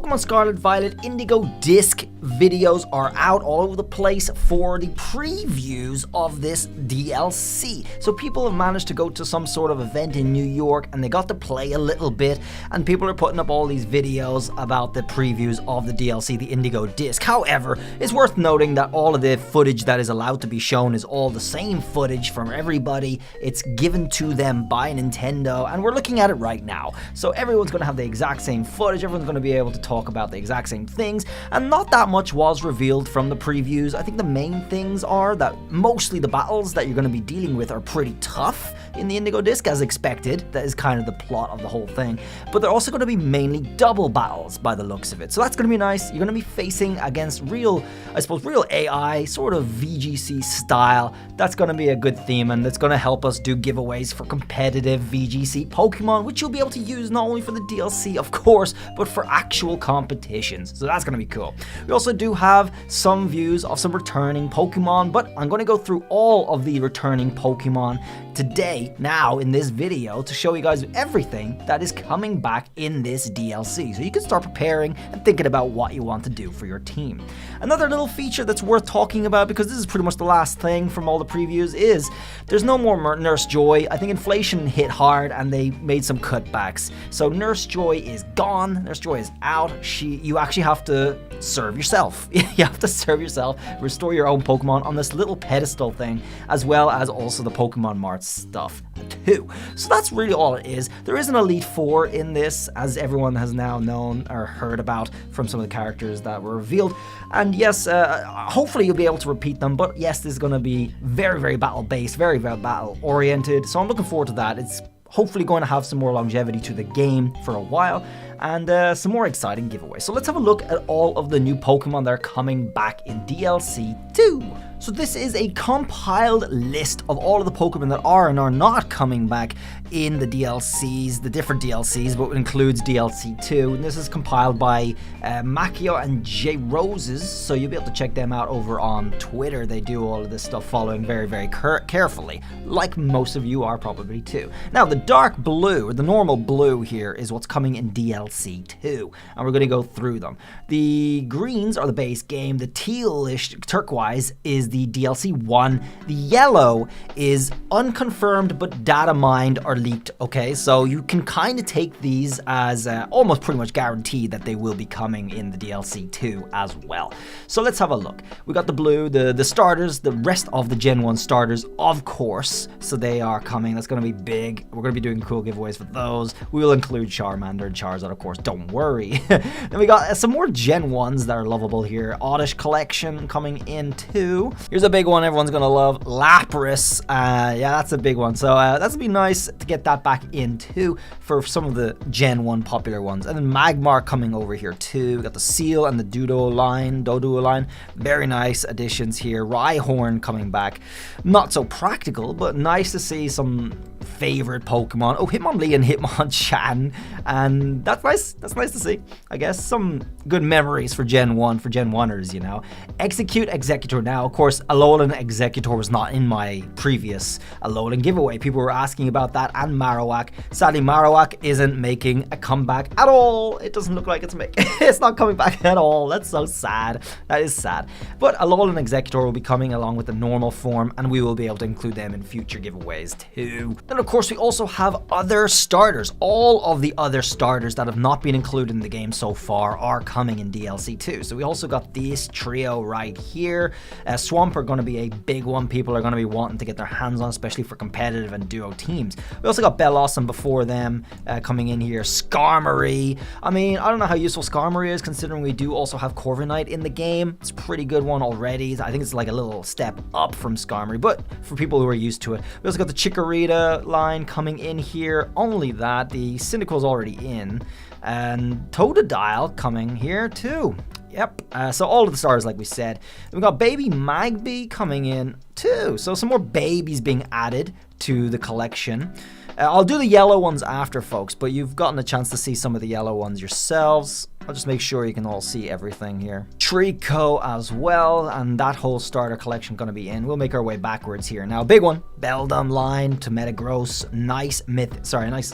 Pokemon Scarlet, Violet, Indigo disc videos are out all over the place for the previews of this DLC. So people have managed to go to some sort of event in New York and they got to play a little bit, and people are putting up all these videos about the previews of the DLC, the Indigo disc. However, it's worth noting that all of the footage that is allowed to be shown is all the same footage from everybody. It's given to them by Nintendo, and we're looking at it right now. So everyone's going to have the exact same footage, everyone's going to be able to talk about the exact same things, and not that much was revealed from the previews. I think the main things are that mostly the battles that you're going to be dealing with are pretty tough in the Indigo disc, as expected. That is kind of the plot of the whole thing. But they're also going to be mainly double battles by the looks of it. So that's going to be nice. You're going to be facing against real, I suppose, real AI, sort of VGC style. That's going to be a good theme, and it's going to help us do giveaways for competitive VGC Pokemon, which you'll be able to use not only for the DLC, of course, but for actual competitions. So that's going to be cool. We also do have some views of some returning Pokemon, but I'm going to go through all of the returning Pokemon today, now in this video, to show you guys everything that is coming back in this DLC, so you can start preparing and thinking about what you want to do for your team. Another little feature that's worth talking about, because this is pretty much the last thing from all the previews, is there's no more Nurse Joy. I think inflation hit hard and they made some cutbacks, so Nurse Joy is gone. Nurse Joy is out. You actually have to serve yourself. You have to serve yourself, restore your own Pokemon on this little pedestal thing, as well as also the Pokemon Mart stuff too. So that's really all it is. There is an Elite Four in this, as everyone has now known or heard about from some of the characters that were revealed. And yes, hopefully you'll be able to repeat them, but yes, this is going to be very, very battle-based, very, very battle-oriented, so I'm looking forward to that. It's hopefully going to have some more longevity to the game for a while, and some more exciting giveaways. So let's have a look at all of the new Pokemon that are coming back in DLC 2. So this is a compiled list of all of the Pokemon that are and are not coming back in the DLCs, the different DLCs, but it includes DLC 2. And this is compiled by Makio and J Roses, so you'll be able to check them out over on Twitter. They do all of this stuff following very, very carefully, like most of you are probably too. Now, the dark blue, or the normal blue here, is what's coming in DLC 2, and we're going to go through them. The greens are the base game, the tealish turquoise is the DLC 1, the yellow is unconfirmed but data mined or leaked, okay? So you can kind of take these as almost pretty much guaranteed that they will be coming in the DLC 2 as well. So let's have a look. We got the blue, the starters, the rest of the Gen 1 starters, of course, so they are coming. That's going to be big. We're going to be doing cool giveaways for those. We will include Charmander and Charizard, of course, don't worry. Then we got some more Gen 1s that are lovable here. Oddish Collection coming in too. Here's a big one everyone's gonna love, Lapras. Yeah, that's a big one. So that's gonna be nice to get that back in too for some of the Gen 1 popular ones. And then Magmar coming over here too. We got the Seal and the Doduo line. Very nice additions here. Rhyhorn coming back. Not so practical, but nice to see some favorite Pokemon. Oh, Hitmonlee and Hitmonchan, and that's nice. That's nice to see. I guess some good memories for Gen 1, for Gen 1ers, you know. Execute Executor. Now, of course, Alolan Executor was not in my previous Alolan giveaway. People were asking about that, and Marowak. Sadly, Marowak isn't making a comeback at all. It doesn't look like it's not coming back at all. That's so sad. That is sad. But Alolan Executor will be coming along with the normal form, and we will be able to include them in future giveaways too. Then, of course, we also have other starters. All of the other starters that have not been included in the game so far are coming in DLC 2. So we also got this trio right here. Swamp are going to be a big one. People are going to be wanting to get their hands on, especially for competitive and duo teams. We also got Bellossom before them coming in here. Skarmory. I mean, I don't know how useful Skarmory is, considering we do also have Corviknight in the game. It's a pretty good one already. I think it's like a little step up from Skarmory, but for people who are used to it. We also got the Chikorita line coming in here. Only that, the Cyndaquil's already in, and Totodile coming here too. Yep, so all of the stars, like we said. Then we got Baby Magby coming in too, so some more babies being added to the collection. I'll do the yellow ones after, folks, but you've gotten a chance to see some of the yellow ones yourselves. I'll just make sure you can all see everything here. Trico as well, and that whole starter collection going to be in. We'll make our way backwards here. Now, big one, Beldum line to Metagross. Nice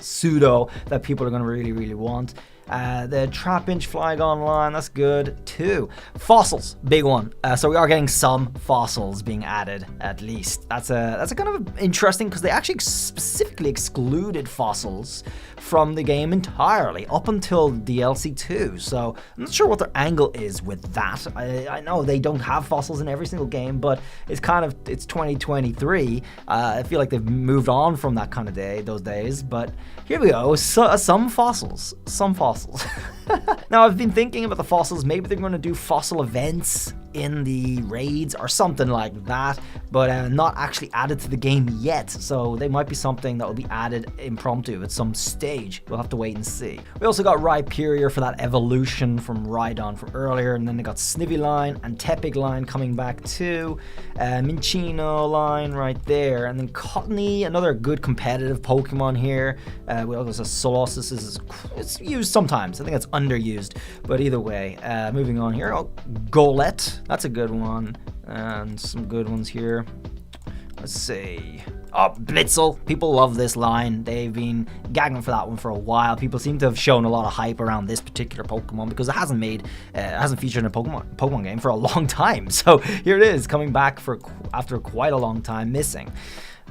pseudo that people are going to really, really want. The Trapinch Flygon line, that's good too. Fossils, big one. So we are getting some fossils being added, at least. That's a kind of interesting, because they actually specifically excluded fossils from the game entirely up until DLC 2. So I'm not sure what their angle is with that. I know they don't have fossils in every single game, but it's 2023. I feel like they've moved on from that kind of those days, but here we go. Some fossils. Now, I've been thinking about the fossils. Maybe they're going to do fossil events in the raids or something like that, but not actually added to the game yet. So they might be something that will be added impromptu at some stage. We'll have to wait and see. We also got Rhyperior for that evolution from Rhydon from earlier, and then they got Snivy line and Tepig line coming back too. Minccino line right there, and then Cottony, another good competitive Pokemon here. We also Solosis it's used sometimes. I think it's underused, but either way, moving on here. Oh, Golett. That's a good one, and some good ones here. Let's see. Oh, Blitzel. People love this line. They've been gagging for that one for a while. People seem to have shown a lot of hype around this particular Pokemon because it hasn't featured in a Pokemon game for a long time. So here it is, coming back after quite a long time missing.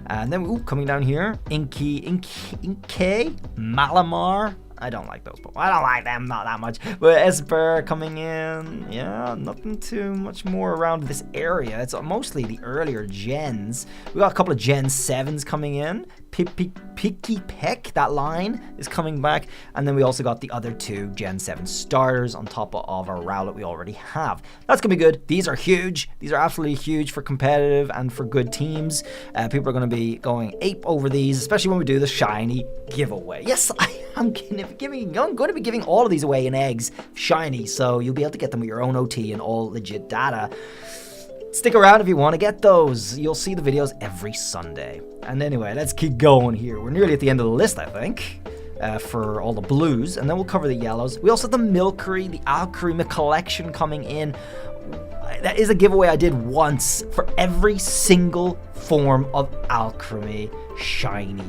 And then coming down here, Inkay, Malamar. I don't like those Pokemon. I don't like them, not that much. But Esper coming in. Yeah, nothing too much more around this area. It's mostly the earlier gens. We got a couple of Gen 7s coming in. Picky Peck, that line is coming back. And then we also got the other two Gen 7 starters on top of our Rowlet we already have. That's going to be good. These are huge. These are absolutely huge for competitive and for good teams. People are going to be going ape over these, especially when we do the shiny giveaway. Yes, I'm going to be giving all of these away in eggs shiny, so you'll be able to get them with your own OT and all legit data. Stick around if you want to get those. You'll see the videos every Sunday. And anyway, let's keep going here. We're nearly at the end of the list, I think, for all the blues, and then we'll cover the yellows. We also have the Milcery, the Alcremie collection coming in. That is a giveaway I did once for every single form of Alcremie shiny,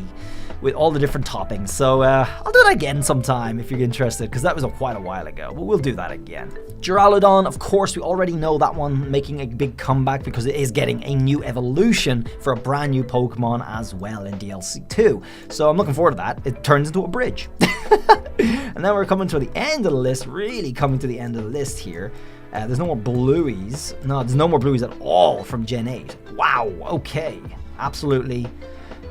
with all the different toppings. So I'll do that again sometime if you're interested, because that was quite a while ago, but we'll do that again. Duraludon, of course, we already know that one making a big comeback because it is getting a new evolution for a brand new Pokemon as well in DLC 2. So I'm looking forward to that. It turns into a bridge. And then we're coming to the end of the list, really coming to the end of the list here. There's no more Blueies. No, there's no more Blueies at all from Gen 8. Wow, okay. Absolutely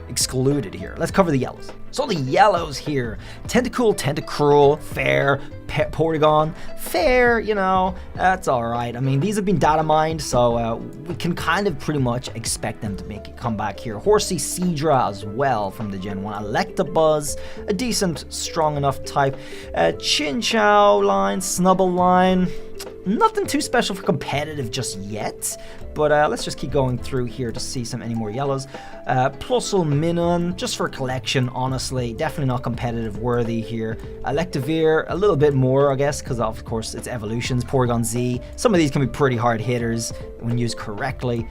excluded here. Let's cover the yellows. So the yellows here, Tentacool, Tentacruel, fair, Porygon, fair, you know, that's all right. I mean, these have been data mined, so we can kind of pretty much expect them to make a comeback here. Horsey, Seadra as well from the Gen 1. Electabuzz, a decent, strong enough type. Chinchou line, Snubble line. Nothing too special for competitive just yet, but let's just keep going through here to see any more yellows. Plusle Minun, just for collection, honestly, definitely not competitive worthy here. Electivire, a little bit more, I guess, because of course it's evolutions. Porygon Z, some of these can be pretty hard hitters when used correctly.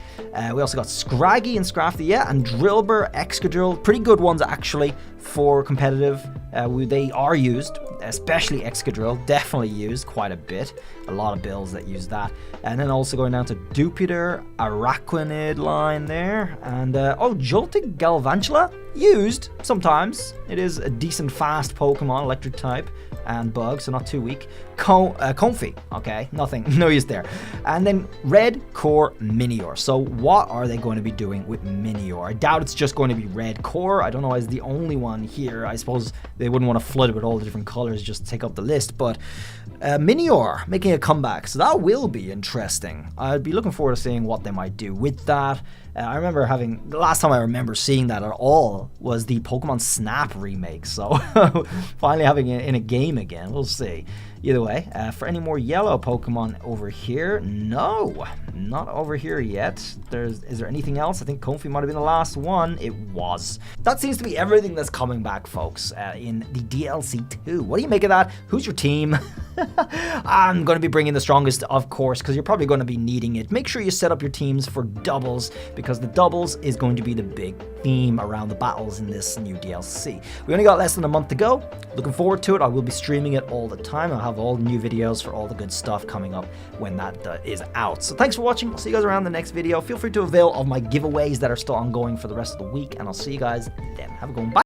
We also got Scraggy and Scrafty, yeah, and Drillbur, Excadrill, pretty good ones actually for competitive. They are used, especially Excadrill, definitely used quite a bit. A lot of builds that use that. And then also going down to Dupiter, Araquanid line there, and Joltik Galvantula, used sometimes. It is a decent fast Pokemon, electric type, and bug, so not too weak. Comfy, okay, nothing, no use there. And then Red Core Minior. So what are they going to be doing with Minior? I doubt it's just going to be Red Core. I don't know why it's the only one here. I suppose they wouldn't want to flood it with all the different colors just to take up the list, but Minior making a comeback, so that will be interesting. I'd be looking forward to seeing what they might do with that. I remember the last time I remember seeing that at all was the Pokemon Snap remake, so finally having it in a game again, we'll see. Either way, for any more yellow Pokemon over here, no, not over here yet. Is there anything else? I think Comfey might have been the last one. It was. That seems to be everything that's coming back, folks, in the DLC 2. What do you make of that? Who's your team? I'm going to be bringing the strongest, of course, because you're probably going to be needing it. Make sure you set up your teams for doubles, because the doubles is going to be the big theme around the battles in this new DLC. We only got less than a month to go. Looking forward to it. I will be streaming it all the time. I'll have all the new videos for all the good stuff coming up when that is out. So thanks for watching. I'll see you guys around the next video. Feel free to avail of my giveaways that are still ongoing for the rest of the week, and I'll see you guys then. Have a good one. Bye.